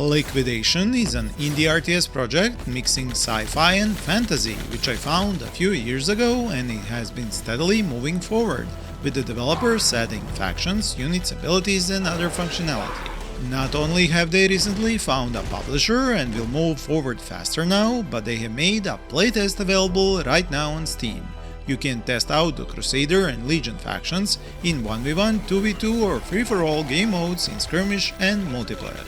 Liquidation is an indie RTS project mixing sci-fi and fantasy, which I found a few years ago, and it has been steadily moving forward, with the developers adding factions, units, abilities and other functionality. Not only have they recently found a publisher and will move forward faster now, but they have made a playtest available right now on Steam. You can test out the Crusader and Legion factions in 1v1, 2v2 or free-for-all game modes in Skirmish and multiplayer.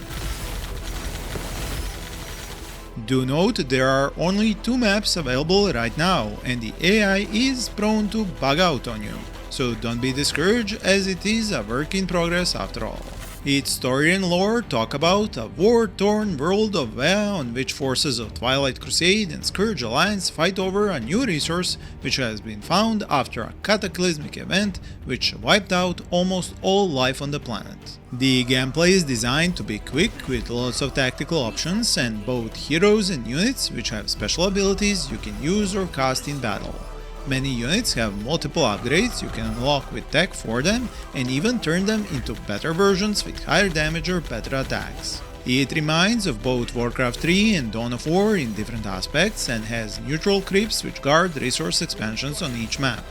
Do note there are only 2 maps available right now, and the AI is prone to bug out on you, so don't be discouraged as it is a work in progress after all. Its story and lore talk about a war-torn world of Vea on which forces of Twilight Crusade and Scourge Alliance fight over a new resource which has been found after a cataclysmic event which wiped out almost all life on the planet. The gameplay is designed to be quick with lots of tactical options and both heroes and units which have special abilities you can use or cast in battle. Many units have multiple upgrades you can unlock with tech for them and even turn them into better versions with higher damage or better attacks. It reminds of both Warcraft 3 and Dawn of War in different aspects and has neutral creeps which guard resource expansions on each map.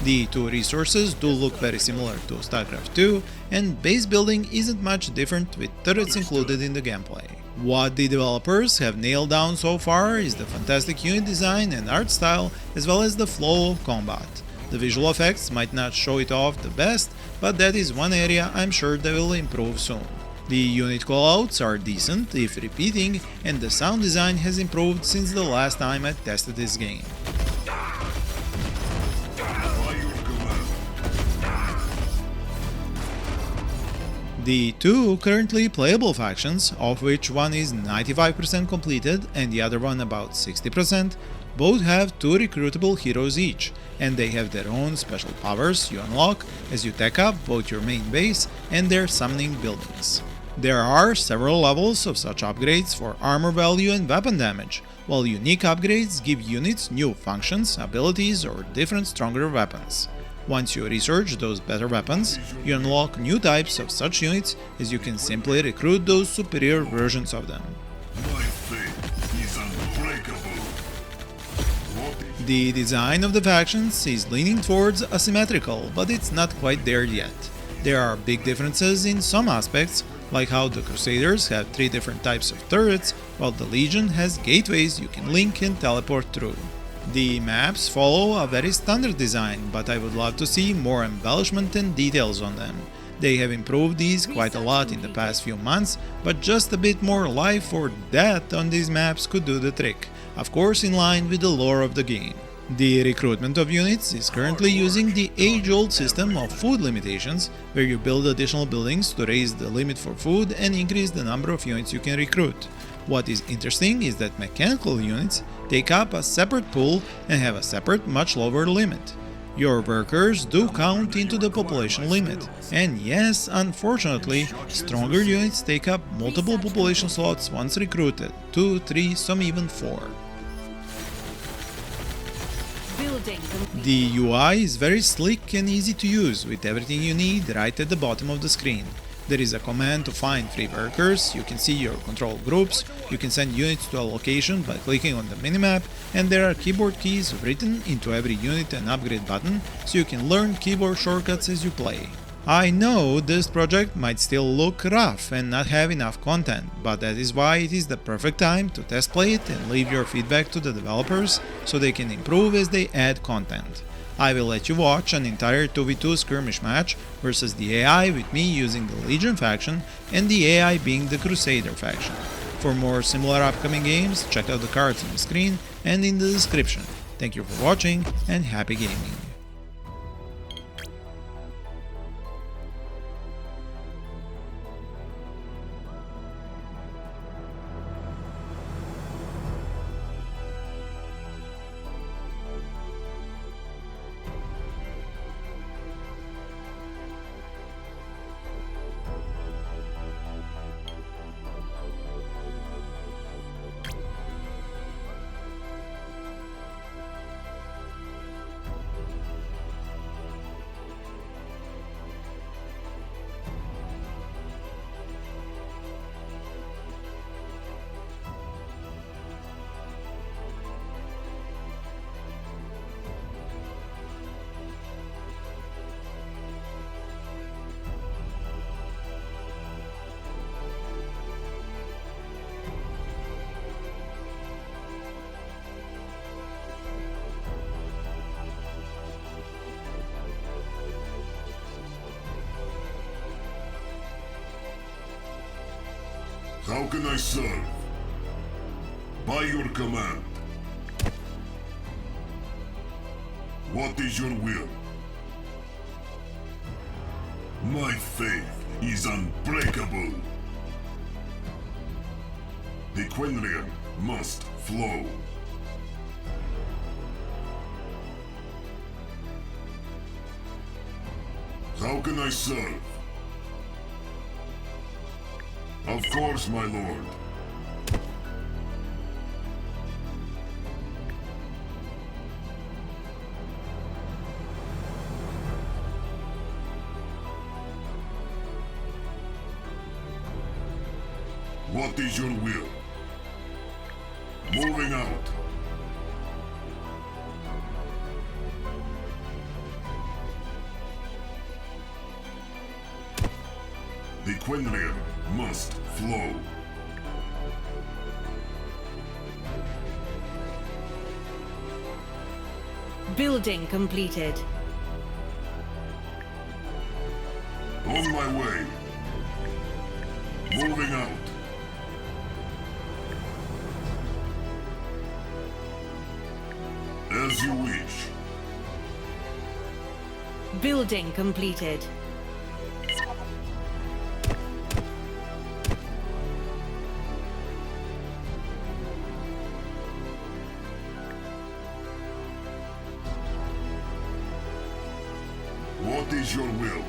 The 2 resources do look very similar to StarCraft 2, and base building isn't much different with turrets included in the gameplay. What the developers have nailed down so far is the fantastic unit design and art style, as well as the flow of combat. The visual effects might not show it off the best, but that is one area I'm sure they will improve soon. The unit callouts are decent, if repeating, and the sound design has improved since the last time I tested this game. The 2 currently playable factions, of which one is 95% completed and the other one about 60%, both have 2 recruitable heroes each, and they have their own special powers you unlock as you tech up both your main base and their summoning buildings. There are several levels of such upgrades for armor value and weapon damage, while unique upgrades give units new functions, abilities or different stronger weapons. Once you research those better weapons, you unlock new types of such units as you can simply recruit those superior versions of them. The design of the factions is leaning towards asymmetrical, but it's not quite there yet. There are big differences in some aspects, like how the Crusaders have 3 different types of turrets, while the Legion has gateways you can link and teleport through. The maps follow a very standard design, but I would love to see more embellishment and details on them. They have improved these quite a lot in the past few months, but just a bit more life or death on these maps could do the trick, of course in line with the lore of the game. The recruitment of units is currently using the age-old system of food limitations, where you build additional buildings to raise the limit for food and increase the number of units you can recruit. What is interesting is that mechanical units take up a separate pool and have a separate, much lower limit. Your workers do count into the population limit, and yes, unfortunately, stronger units take up multiple population slots once recruited, 2, 3, some even 4. The UI is very slick and easy to use, with everything you need right at the bottom of the screen. There is a command to find free workers, you can see your control groups, you can send units to a location by clicking on the minimap, and there are keyboard keys written into every unit and upgrade button, so you can learn keyboard shortcuts as you play. I know this project might still look rough and not have enough content, but that is why it is the perfect time to test play it and leave your feedback to the developers so they can improve as they add content. I will let you watch an entire 2v2 skirmish match versus the AI with me using the Legion faction and the AI being the Crusader faction. For more similar upcoming games, check out the cards on the screen and in the description. Thank you for watching and happy gaming! How can I serve? By your command. What is your will? My faith is unbreakable. The Quinrian must flow. How can I serve? Of course, my lord. What is your will? Moving out. The Quinrian must flow. Building completed. On my way. Moving out. As you wish. Building completed. What is your will?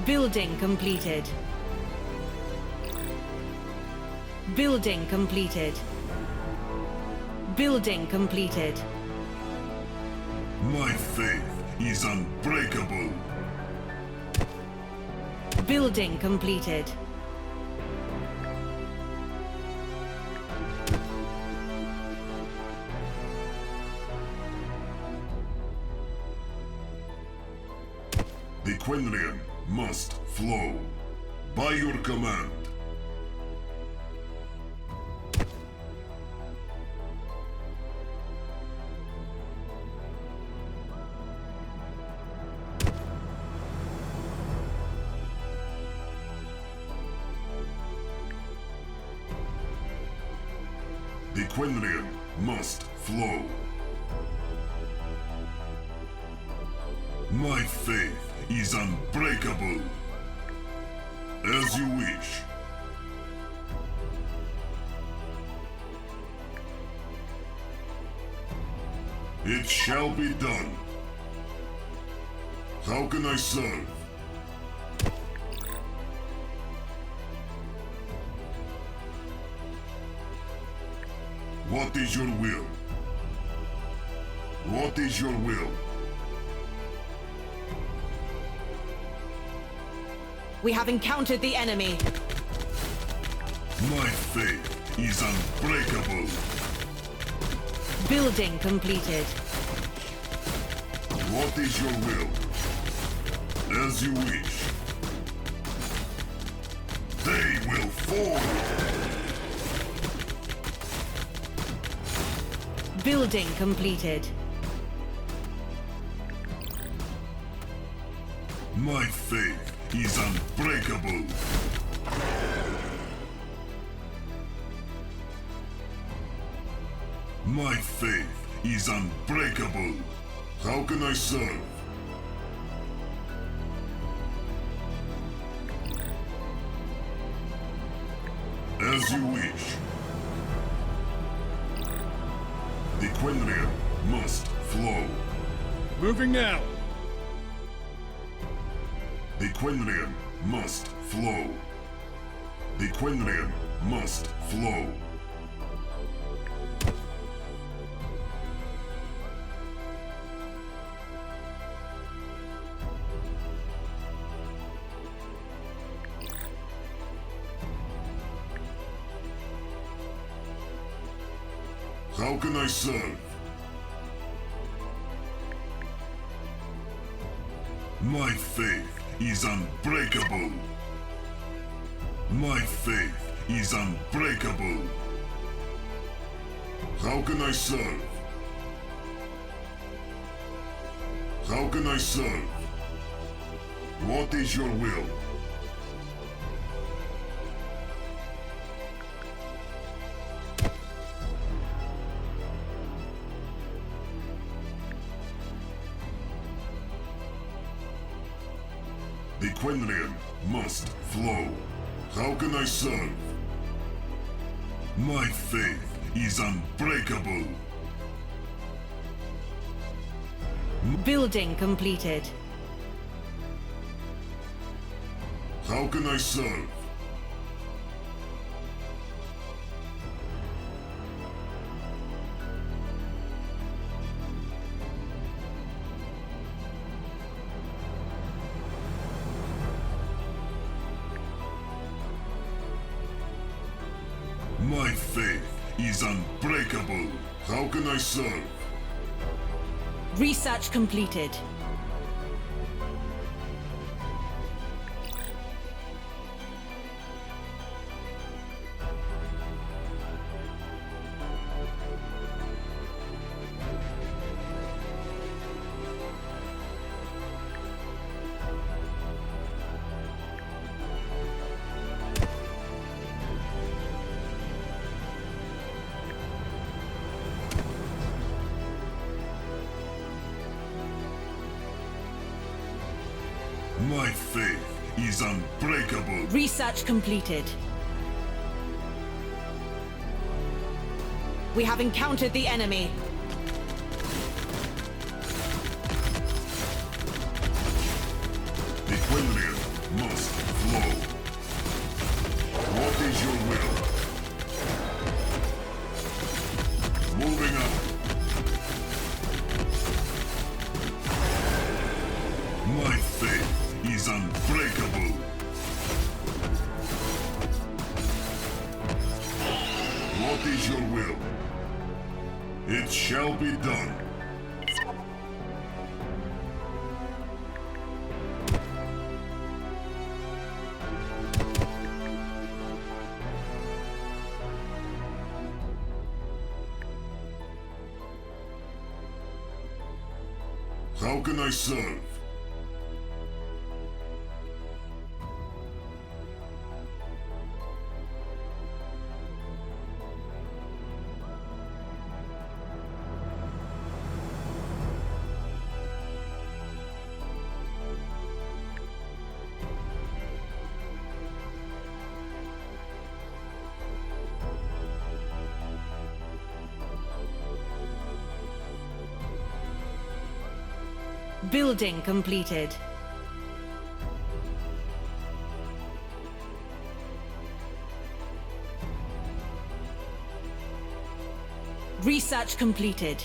Building completed. Building completed. Building completed. My faith is unbreakable. Building completed. The Quinrian must flow. By your command. The Quinrian must flow. My faith is unbreakable. As you wish. It shall be done. How can I serve? What is your will? What is your will? We have encountered the enemy. My faith is unbreakable. Building completed. What is your will? As you wish. They will fall. Building completed. My faith is unbreakable. My faith is unbreakable. How can I serve? As you wish. The Quinrian must flow. Moving now. The Quinrian must flow. The Quinrian must flow. How can I serve? My faith is unbreakable. My faith is unbreakable. How can I serve? How can I serve? What is your will? The Quinlan must flow. How can I serve? My faith is unbreakable. Building completed. How can I serve? My faith is unbreakable. How can I serve? Research completed. My faith is unbreakable. Research completed. We have encountered the enemy. The Quinlan must flow. What is your will? Moving up. My faith is unbreakable. What is your will? It shall be done. How can I serve? Building completed. Research completed.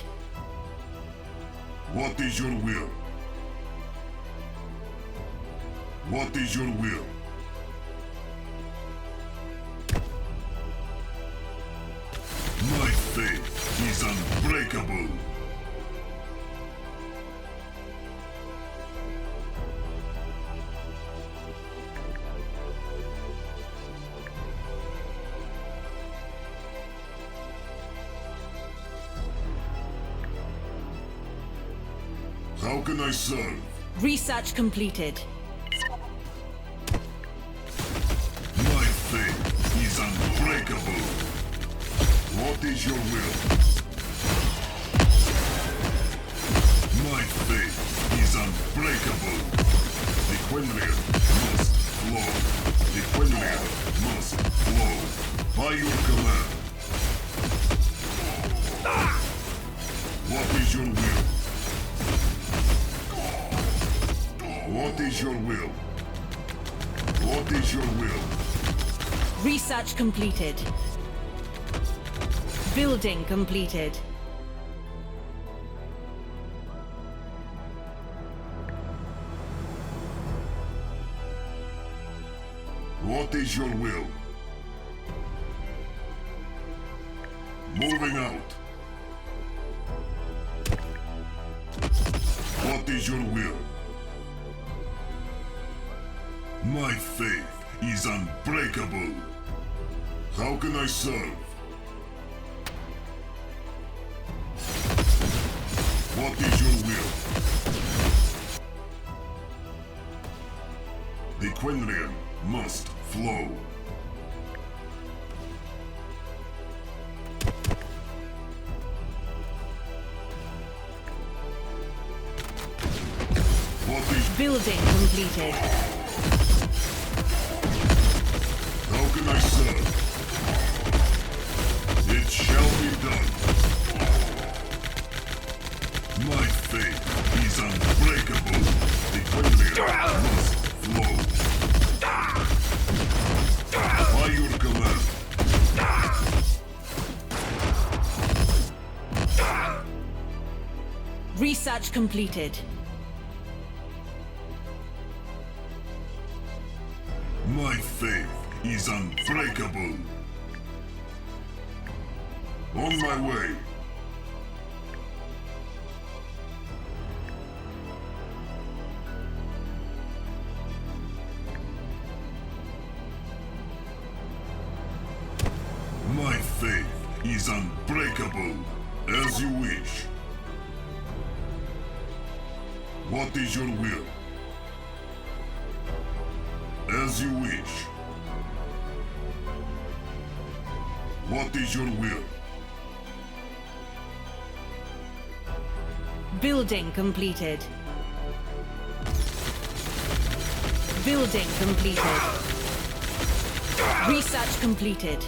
What is your will? What is your will? My faith is unbreakable. How can I serve? Research completed. My faith is unbreakable. What is your will? My faith is unbreakable. The Quinlan must flow. The Quinlan must flow. By your command. What is your will? What is your will? What is your will? Research completed. Building completed. What is your will? Moving out. What is your will? My faith is unbreakable. How can I serve? What is your will? Quinlan must flow. What is... Building completed. How can I serve? It shall be done. My faith is unbreakable. The Quinlan must flow. By your command. Research completed. My faith is unbreakable. On my way. My faith is unbreakable. As you wish. What is your will? As you wish. What is your will? Building completed. Building completed. Research completed.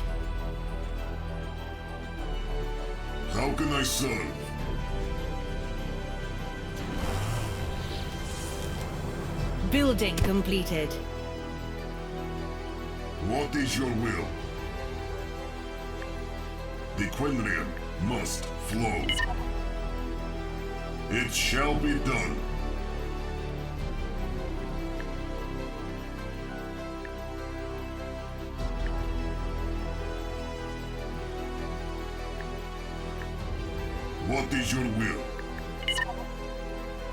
How can I serve? Building completed. What is your will? The Quinlan must flow. It shall be done. What is your will?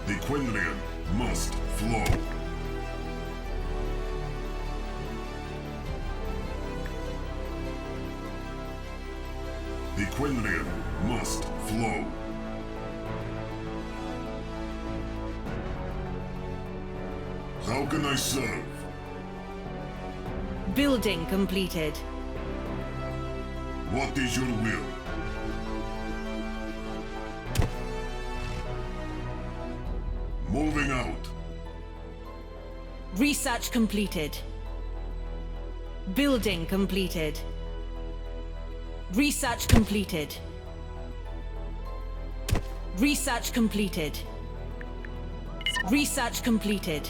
The Quinlan must flow. The Quinlan must flow. How can I serve? Building completed. What is your will? Moving out. Research completed. Building completed. Research completed. Research completed. Research completed.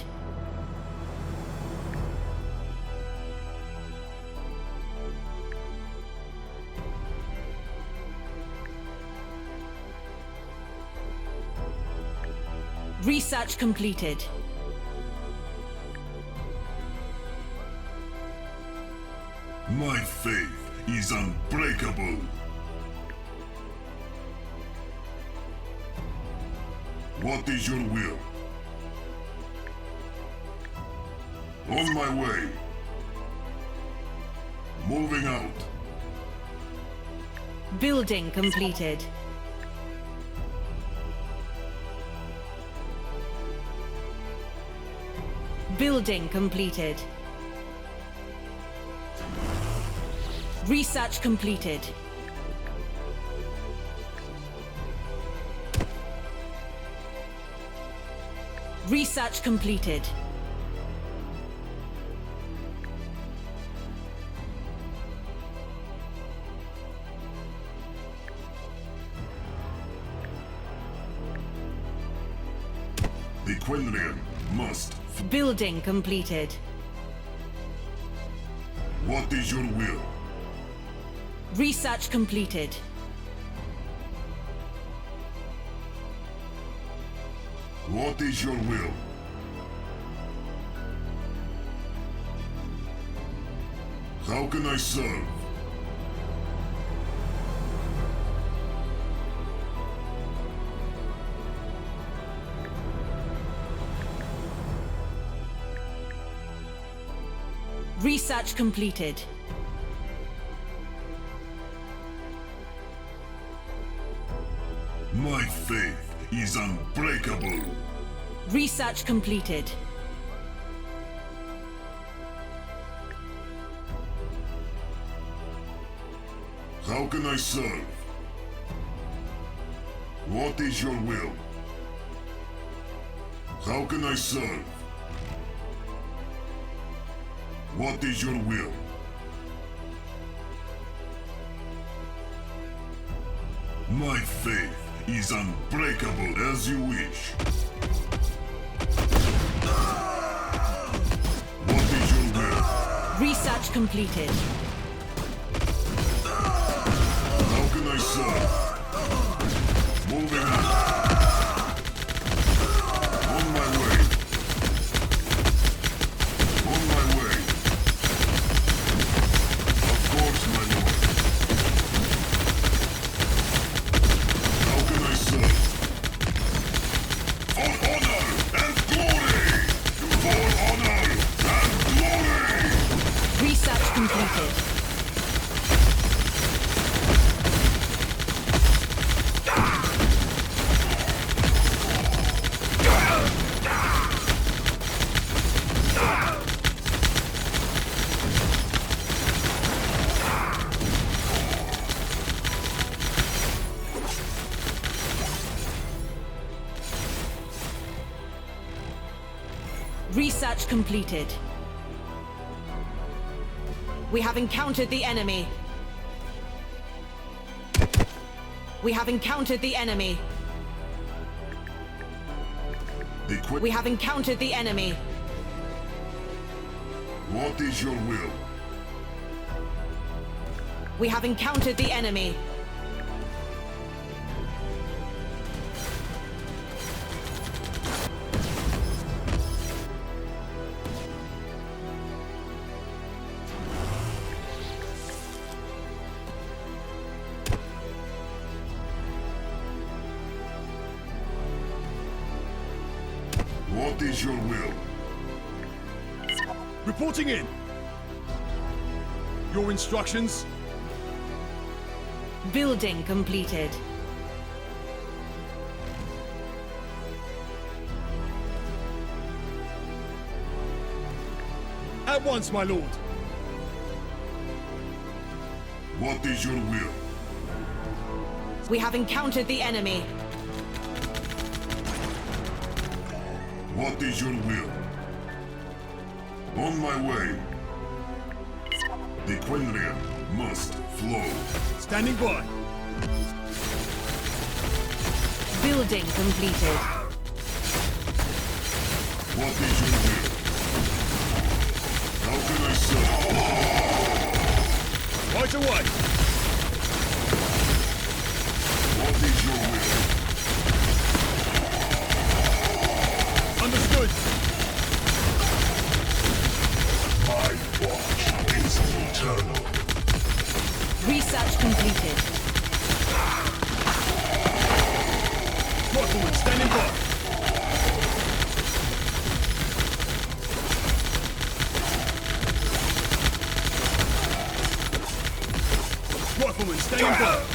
Research completed. My faith is unbreakable. What is your will? On my way. Moving out. Building completed. Building completed. Research completed. Research completed. The Quinlan must. Building completed. What is your will? Research completed. What is your will? How can I serve? Research completed. My faith is unbreakable. Research completed. How can I serve? What is your will? How can I serve? What is your will? My faith is unbreakable as you wish. What is your will? Research completed. How can I serve? Moving on. On my way. On my way. Of course, my lord. How can I serve? For honor and glory! For honor and glory! Research completed. Research completed. We have encountered the enemy. We have encountered the enemy. We have encountered the enemy. What is your will? We have encountered the enemy. What is your will? Reporting in. Your instructions? Building completed. At once, my lord. What is your will? We have encountered the enemy. What is your will? On my way. The Quinrian must flow. Standing by. Building completed. What is your will? How can I serve? Right away. What is your will? Understood. My watch is eternal. Research completed. Rifleman standing by. Rifleman standing by.